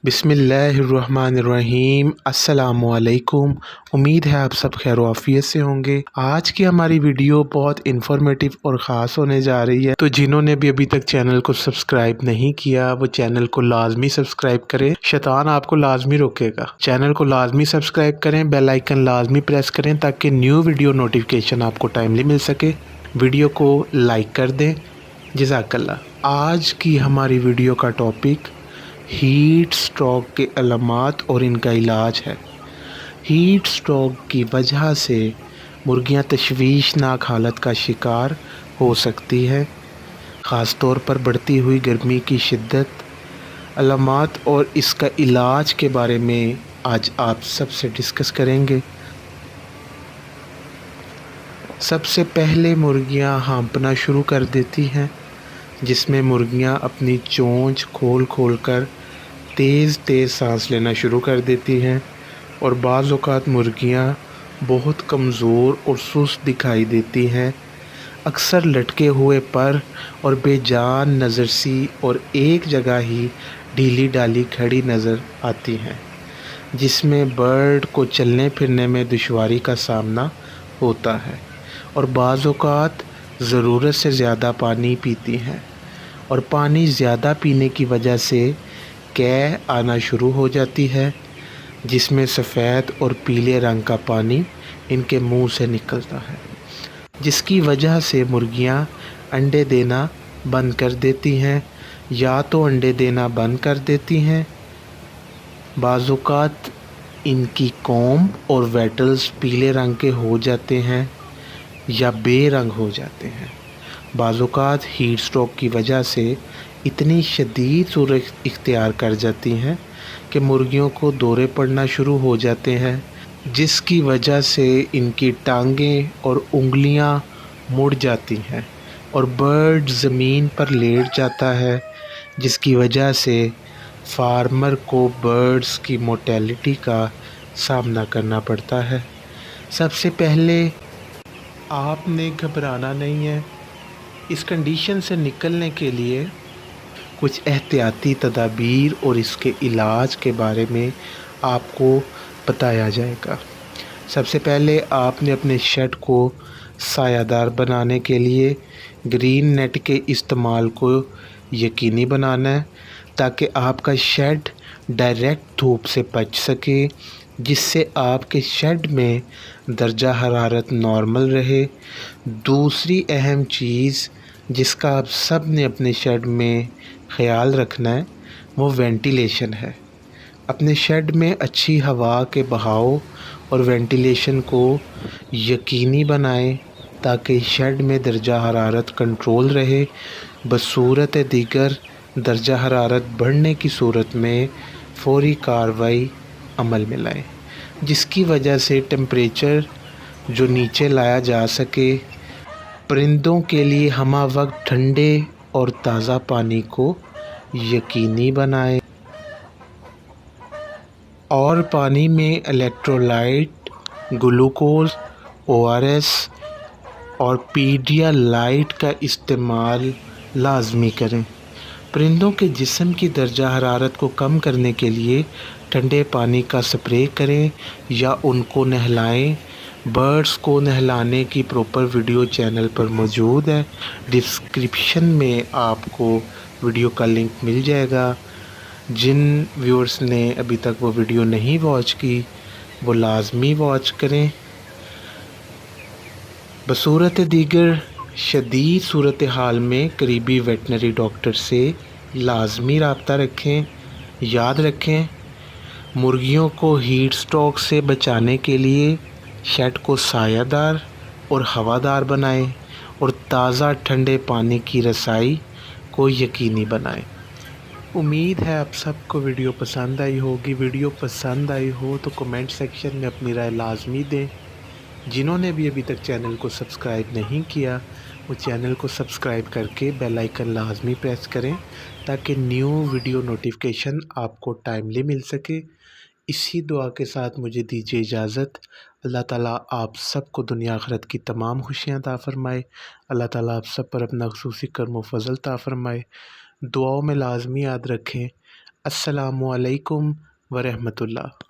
बिस्मिल्लाहिर्रहमानिर्रहीम। अस्सलामुअलैकुम। उम्मीद है आप सब खैर आफियत से होंगे। आज की हमारी वीडियो बहुत इन्फॉर्मेटिव और ख़ास होने जा रही है, तो जिन्होंने भी अभी तक चैनल को सब्सक्राइब नहीं किया वो चैनल को लाजमी सब्सक्राइब करें। शैतान आपको लाजमी रोकेगा। चैनल को लाजमी सब्सक्राइब करें, बेल आइकन लाजमी प्रेस करें ताकि न्यू वीडियो नोटिफिकेशन आपको टाइमली मिल सके। वीडियो को लाइक कर दें। जज़ाकल्लाह। आज की हमारी वीडियो का टॉपिक हीट स्ट्रोक के अलामात और इनका इलाज है। हीट स्ट्रोक की वजह से मुर्गियां तशवीशनाक हालत का शिकार हो सकती है, ख़ास तौर पर बढ़ती हुई गर्मी की शिद्दत। अलामात और इसका इलाज के बारे में आज आप सबसे डिस्कस करेंगे। सबसे पहले मुर्गियां हाँफना शुरू कर देती हैं, जिसमें मुर्गियां अपनी चोंच खोल खोल कर तेज़ तेज़ सांस लेना शुरू कर देती हैं और बाज़ औक़ात मुर्गियां बहुत कमज़ोर और सुस्त दिखाई देती हैं। अक्सर लटके हुए पर और बेजान नज़र सी और एक जगह ही ढीली डाली खड़ी नज़र आती हैं, जिसमें बर्ड को चलने फिरने में दुश्वारी का सामना होता है और बाज़ औक़ात ज़रूरत से ज़्यादा पानी पीती हैं और पानी ज़्यादा पीने की वजह से कै आना शुरू हो जाती है, जिसमें सफ़ेद और पीले रंग का पानी इनके मुंह से निकलता है, जिसकी वजह से मुर्गियां अंडे देना बंद कर देती हैं। या तो अंडे देना बंद कर देती हैं, बाज़ औक़ात इनकी कॉम्ब और वेटल्स पीले रंग के हो जाते हैं या बेरंग हो जाते हैं। बाज़ औक़ात हीट स्ट्रोक की वजह से इतनी शदीद सूरत इख्तियार कर जाती हैं कि मुर्गियों को दौरे पड़ना शुरू हो जाते हैं, जिसकी वजह से इनकी टांगें और उंगलियां मुड़ जाती हैं और बर्ड ज़मीन पर लेट जाता है, जिसकी वजह से फार्मर को बर्ड्स की मोर्टेलिटी का सामना करना पड़ता है। सबसे पहले आपने घबराना नहीं है। इस कंडीशन से निकलने के लिए कुछ एहतियाती तदाबीर और इसके इलाज के बारे में आपको बताया जाएगा। सबसे पहले आपने अपने शेड को सायादार बनाने के लिए ग्रीन नेट के इस्तेमाल को यकीनी बनाना है, ताकि आपका शेड डायरेक्ट धूप से बच सके, जिससे आपके शेड में दर्जा हरारत नॉर्मल रहे। दूसरी अहम चीज़ जिसका आप सब ने अपने शेड में ख़याल रखना है वो वेंटिलेशन है। अपने शेड में अच्छी हवा के बहाव और वेंटिलेशन को यकीनी बनाएं ताकि शेड में दर्जा हरारत कंट्रोल रहे। बसूरत दीगर दर्जा हरारत बढ़ने की सूरत में फ़ौरी कार्रवाई अमल में लाएं, जिसकी वजह से टेम्परेचर जो नीचे लाया जा सके। परिंदों के लिए हमा वक्त ठंडे और ताज़ा पानी को यकीनी बनाएं और पानी में इलेक्ट्रोलाइट, ग्लूकोज, ORS और पीडियालाइट का इस्तेमाल लाजमी करें। परिंदों के जिस्म की दर्जा हरारत को कम करने के लिए ठंडे पानी का स्प्रे करें या उनको नहलाएं। बर्ड्स को नहलाने की प्रॉपर वीडियो चैनल पर मौजूद है। डिस्क्रिप्शन में आपको वीडियो का लिंक मिल जाएगा। जिन व्यूअर्स ने अभी तक वो वीडियो नहीं वॉच की वो लाजमी वॉच करें। बसूरत दीगर शदीद सूरत हाल में करीबी वेटनरी डॉक्टर से लाजमी रब्ता रखें। याद रखें, मुर्गियों को हीट स्ट्रोक से बचाने के लिए शेड को सायादार और हवादार बनाएं और ताज़ा ठंडे पानी की रसाई को यकीनी बनाएं। उम्मीद है आप सबको वीडियो पसंद आई होगी। वीडियो पसंद आई हो तो कमेंट सेक्शन में अपनी राय लाजमी दें। जिन्होंने भी अभी तक चैनल को सब्सक्राइब नहीं किया वो चैनल को सब्सक्राइब करके बेल आइकन लाजमी प्रेस करें ताकि न्यू वीडियो नोटिफिकेशन आपको टाइमली मिल सके। इसी दुआ के साथ मुझे दीजिए इजाज़त। अल्लाह ताला आप सबको दुनिया आखिरत की तमाम खुशियाँ अता फ़रमाए। अल्लाह ताला आप सब पर अपना ख़ुसूसी करम व फ़ज़ल अता फ़रमाए। दुआओं में लाजमी याद रखें। السلام علیکم ورحمۃ اللہ۔